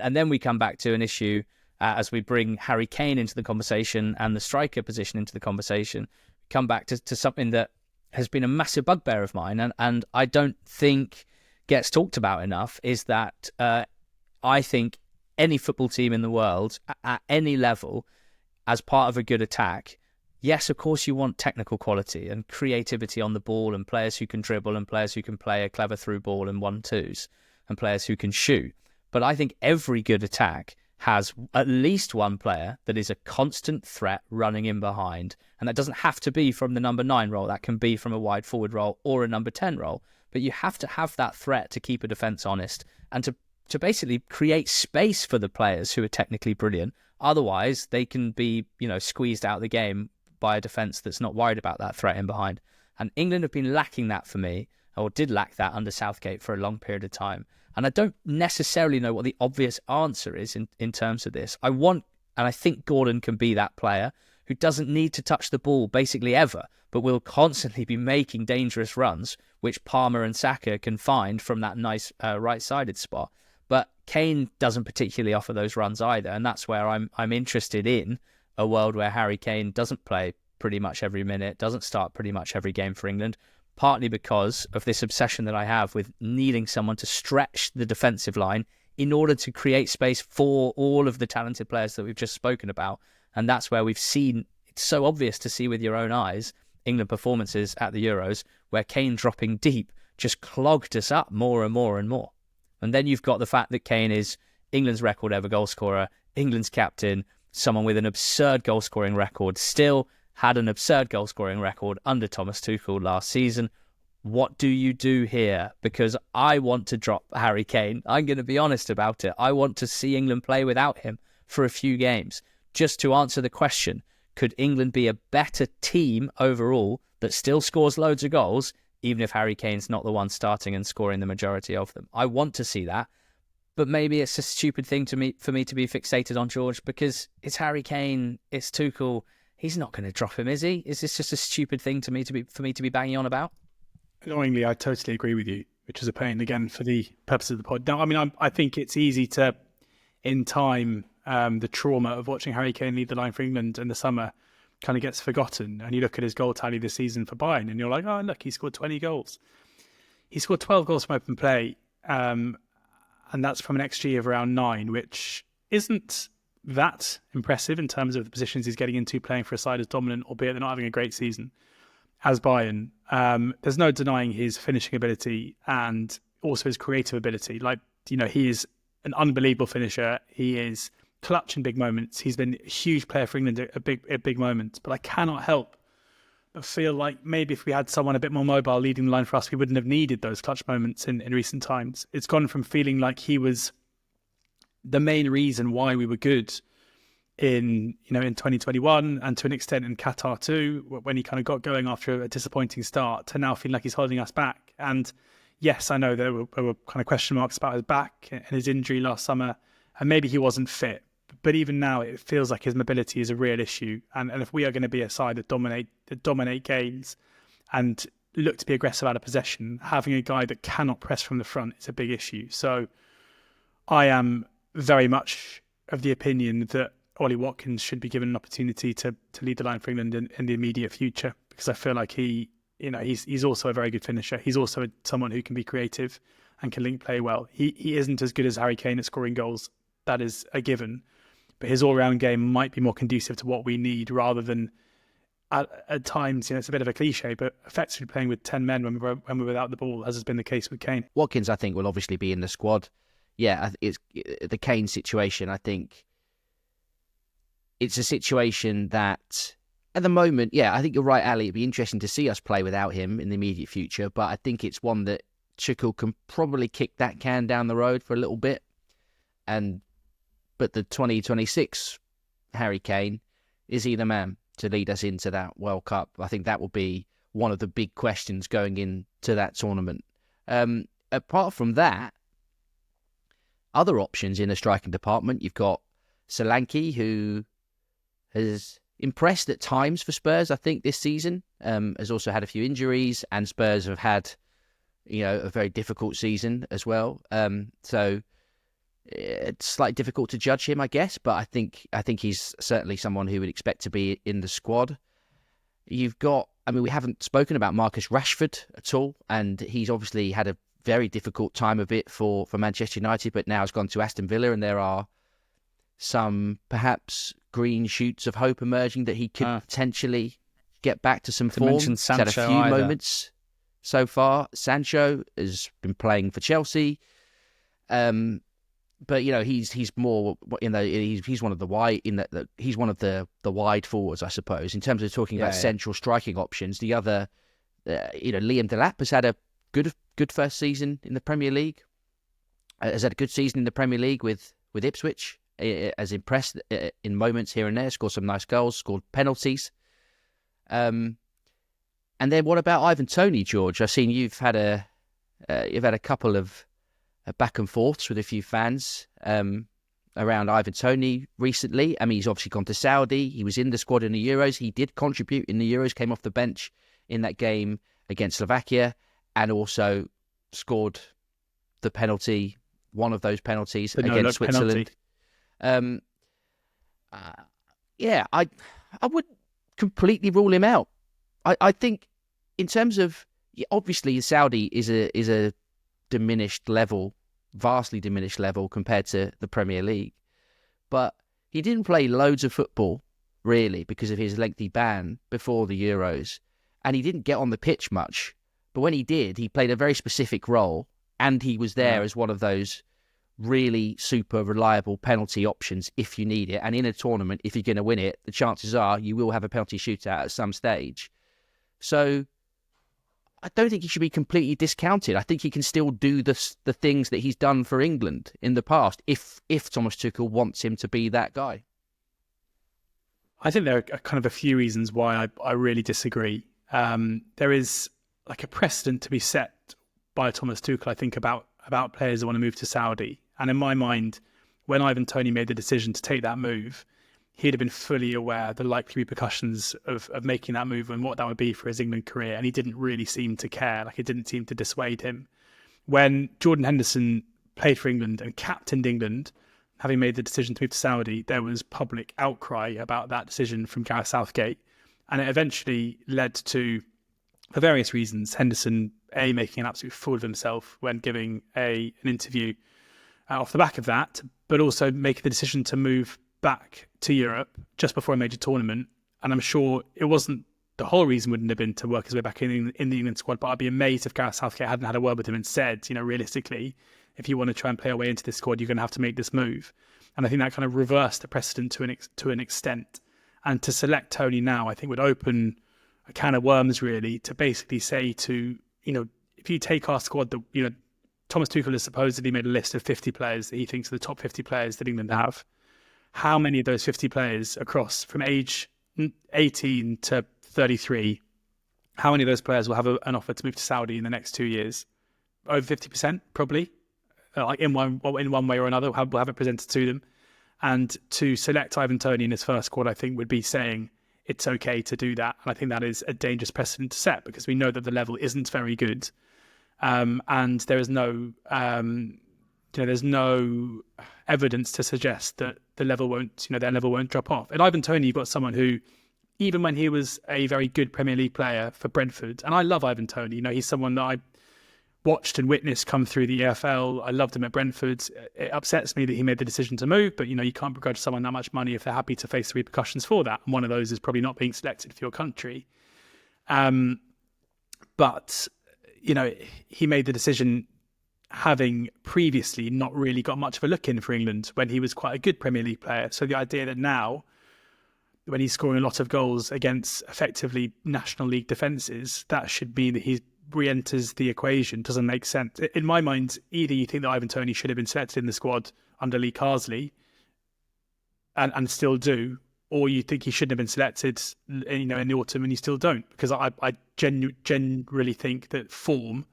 And then we come back to an issue as we bring Harry Kane into the conversation and the striker position into the conversation. Come back to something that has been a massive bugbear of mine, and I don't think gets talked about enough, is that I think any football team in the world at any level, as part of a good attack, yes, of course you want technical quality and creativity on the ball and players who can dribble and players who can play a clever through ball and 1-2s and players who can shoot. But I think every good attack has at least one player that is a constant threat running in behind. And that doesn't have to be from the number 9 role. That can be from a wide forward role or a number 10 role. But you have to have that threat to keep a defence honest and to basically create space for the players who are technically brilliant. Otherwise, they can be, squeezed out of the game by a defence that's not worried about that threat in behind. And England have been lacking that for me, or did lack that under Southgate for a long period of time. And I don't necessarily know what the obvious answer is in terms of this. And I think Gordon can be that player who doesn't need to touch the ball basically ever, but will constantly be making dangerous runs, which Palmer and Saka can find from that nice right-sided spot. But Kane doesn't particularly offer those runs either, and that's where I'm interested in a world where Harry Kane doesn't play pretty much every minute, doesn't start pretty much every game for England, partly because of this obsession that I have with needing someone to stretch the defensive line in order to create space for all of the talented players that we've just spoken about. And that's where we've seen, it's so obvious to see with your own eyes, England performances at the Euros, where Kane dropping deep just clogged us up more and more and more. And then you've got the fact that Kane is England's record ever goal scorer, England's captain, someone with an absurd goal scoring record, still had an absurd goal scoring record under Thomas Tuchel last season. What do you do here? Because I want to drop Harry Kane. I'm going to be honest about it. I want to see England play without him for a few games, just to answer the question, could England be a better team overall that still scores loads of goals, even if Harry Kane's not the one starting and scoring the majority of them? I want to see that. But maybe it's a stupid thing for me to be fixated on George, because it's Harry Kane, it's Tuchel. He's not going to drop him, is he? Is this just a stupid thing for me to be banging on about? Annoyingly, I totally agree with you, which is a pain, again, for the purpose of the pod. Now, I mean, I think it's easy to, in time, the trauma of watching Harry Kane lead the line for England in the summer kind of gets forgotten. And you look at his goal tally this season for Bayern and you're like, oh, look, he scored 20 goals. He scored 12 goals from open play, and that's from an XG of around 9, which isn't that impressive in terms of the positions he's getting into, playing for a side as dominant, albeit they're not having a great season, as Bayern. There's no denying his finishing ability and also his creative ability. He is an unbelievable finisher. He is clutch in big moments. He's been a huge player for England at big moments. But I cannot help but feel like maybe if we had someone a bit more mobile leading the line for us, we wouldn't have needed those clutch moments in recent times. It's gone from feeling like he was the main reason why we were good in 2021 and to an extent in Qatar too, when he kind of got going after a disappointing start, to now feeling like he's holding us back. And yes, I know there were kind of question marks about his back and his injury last summer, and maybe he wasn't fit. But even now, it feels like his mobility is a real issue. And if we are going to be a side that dominate games and look to be aggressive out of possession, having a guy that cannot press from the front is a big issue. So I am very much of the opinion that Ollie Watkins should be given an opportunity to lead the line for England in the immediate future, because I feel like he's also a very good finisher. He's also someone who can be creative and can link play well. He isn't as good as Harry Kane at scoring goals. That is a given. But his all-round game might be more conducive to what we need, rather than at times, it's a bit of a cliche, but effectively playing with 10 men when we're without the ball, as has been the case with Kane. Watkins, I think, will obviously be in the squad. Yeah, it's the Kane situation. I think it's a situation that, at the moment, yeah, I think you're right, Ali. It'd be interesting to see us play without him in the immediate future, but I think it's one that Tuchel can probably kick that can down the road for a little bit. But the 2026 Harry Kane, is he the man to lead us into that World Cup? I think that will be one of the big questions going into that tournament. Apart from that, other options in the striking department, you've got Solanke, who has impressed at times for Spurs, I think, this season. Has also had a few injuries, and Spurs have had, a very difficult season as well. So it's slightly difficult to judge him, I guess. But I think he's certainly someone who would expect to be in the squad. You've got, I mean, we haven't spoken about Marcus Rashford at all, and he's obviously had a very difficult time of it for Manchester United, but now has gone to Aston Villa, and there are some perhaps green shoots of hope emerging that he could potentially get back to some form. He's had a few moments so far. Sancho has been playing for Chelsea, but he's more he's one of the wide he's one of the wide forwards, I suppose, in terms of talking about central striking options. The other, Liam Delap has had a good first season in the Premier League. Has had a good season in the Premier League with Ipswich. Has impressed in moments here and there. Scored some nice goals. Scored penalties. And then what about Ivan Toney, George? I've seen you've had a couple of back and forths with a few fans around Ivan Toney recently. I mean, he's obviously gone to Saudi. He was in the squad in the Euros. He did contribute in the Euros. Came off the bench in that game against Slovakia, and also scored the penalty, one of those penalties against Switzerland. I wouldn't completely rule him out. I think in terms of, obviously Saudi is a diminished level, vastly diminished level compared to the Premier League, but he didn't play loads of football really because of his lengthy ban before the Euros, and he didn't get on the pitch much. But when he did, he played a very specific role, and he was there as one of those really super reliable penalty options if you need it. And in a tournament, if you're going to win it, the chances are you will have a penalty shootout at some stage. So I don't think he should be completely discounted. I think he can still do the things that he's done for England in the past if Thomas Tuchel wants him to be that guy. I think there are kind of a few reasons why I really disagree. There is like a precedent to be set by Thomas Tuchel, I think, about players that want to move to Saudi. And in my mind, when Ivan Toney made the decision to take that move, he'd have been fully aware of the likely repercussions of making that move and what that would be for his England career. And he didn't really seem to care. Like, it didn't seem to dissuade him. When Jordan Henderson played for England and captained England, having made the decision to move to Saudi, there was public outcry about that decision from Gareth Southgate. And it eventually led to, for various reasons, Henderson, making an absolute fool of himself when giving an interview off the back of that, but also making the decision to move back to Europe just before a major tournament. And I'm sure it wasn't, the whole reason wouldn't have been to work his way back in the England squad, but I'd be amazed if Gareth Southgate hadn't had a word with him and said, realistically, if you want to try and play your way into this squad, you're going to have to make this move. And I think that kind of reversed the precedent to an extent. And to select Toney now, I think would open a can of worms, really, to basically say to, if you take our squad, Thomas Tuchel has supposedly made a list of 50 players that he thinks are the top 50 players that England have. How many of those 50 players across from age 18 to 33, how many of those players will have an offer to move to Saudi in the next 2 years? Over 50%, probably. Like in one way or another, we'll have it presented to them. And to select Ivan Toney in his first squad, I think, would be saying it's okay to do that. And I think that is a dangerous precedent to set, because we know that the level isn't very good. And there is there's no evidence to suggest that their level won't drop off. And Ivan Toney, you've got someone who, even when he was a very good Premier League player for Brentford, and I love Ivan Toney, he's someone that I watched and witnessed come through the EFL. I loved him at Brentford. It upsets me that he made the decision to move, but you can't begrudge someone that much money if they're happy to face the repercussions for that. And one of those is probably not being selected for your country. But he made the decision having previously not really got much of a look in for England when he was quite a good Premier League player. So the idea that now, when he's scoring a lot of goals against effectively National League defences, that should mean that he re-enters the equation doesn't make sense. In my mind, either you think that Ivan Toney should have been selected in the squad under Lee Carsley and still do, or you think he shouldn't have been selected in the autumn and you still don't. Because I generally think that form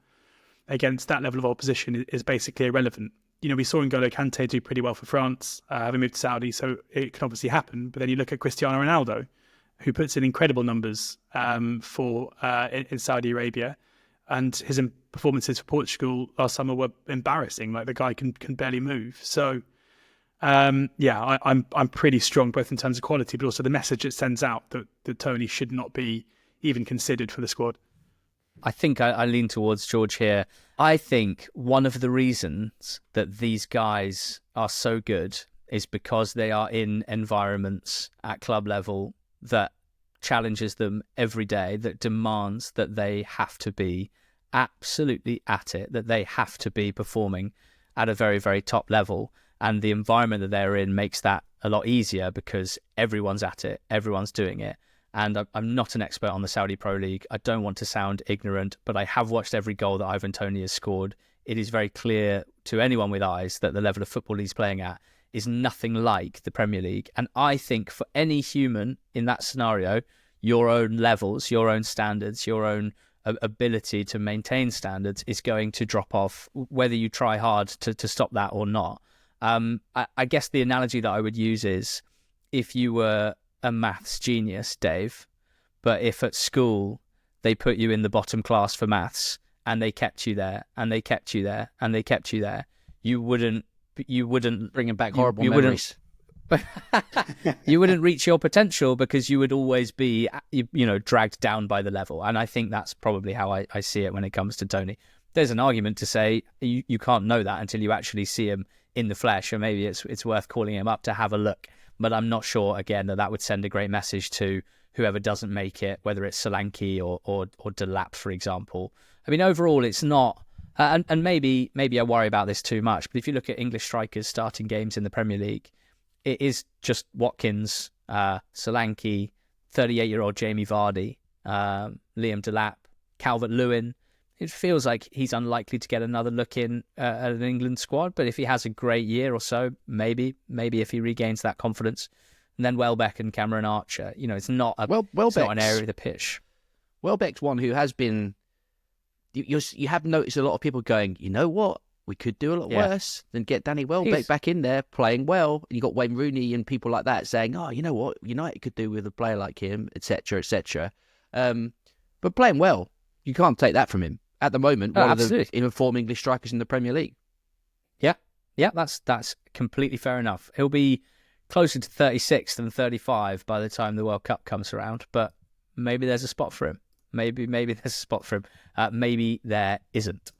against that level of opposition is basically irrelevant. We saw N'Golo Kante do pretty well for France, having moved to Saudi, so it can obviously happen. But then you look at Cristiano Ronaldo, who puts in incredible numbers in Saudi Arabia, and his performances for Portugal last summer were embarrassing. Like, the guy can barely move. So, I'm pretty strong both in terms of quality, but also the message it sends out that Toney should not be even considered for the squad. I think I lean towards George here. I think one of the reasons that these guys are so good is because they are in environments at club level that challenges them every day, that demands that they have to be absolutely at it, that they have to be performing at a very, very top level. And the environment that they're in makes that a lot easier because everyone's at it, everyone's doing it. And I'm not an expert on the Saudi Pro League. I don't want to sound ignorant, but I have watched every goal that Ivan Toney has scored. It is very clear to anyone with eyes that the level of football he's playing at is nothing like the Premier League. And I think for any human in that scenario, your own levels, your own standards, your own ability to maintain standards is going to drop off, whether you try hard to stop that or not. I guess the analogy that I would use is if you were a maths genius, Dave, but if at school they put you in the bottom class for maths and they kept you there and they kept you there and they kept you there, you wouldn't bringing back horrible memories. You wouldn't reach your potential because you would always be, dragged down by the level. And I think that's probably how I see it when it comes to Toney. There's an argument to say you can't know that until you actually see him in the flesh, or maybe it's worth calling him up to have a look. But I'm not sure, again, that would send a great message to whoever doesn't make it, whether it's Solanke or Delap, for example. I mean, overall, it's not... and maybe I worry about this too much, but if you look at English strikers starting games in the Premier League, it is just Watkins, Solanke, 38-year-old Jamie Vardy, Liam Delap, Calvert-Lewin. It feels like he's unlikely to get another look in at an England squad, but if he has a great year or so, maybe if he regains that confidence. And then Welbeck and Cameron Archer, it's not it's not an area of the pitch. Welbeck's one who has been... You have noticed a lot of people going, you know what? We could do a lot worse than get Danny Welbeck back in there playing well. And you got Wayne Rooney and people like that saying, oh, you know what? United could do with a player like him, etc., etc. But playing well, you can't take that from him. At the moment, one of the informed English strikers in the Premier League. Yeah, that's completely fair enough. He'll be closer to 36 than 35 by the time the World Cup comes around, but maybe there's a spot for him. Maybe there's a spot for him. Maybe there isn't.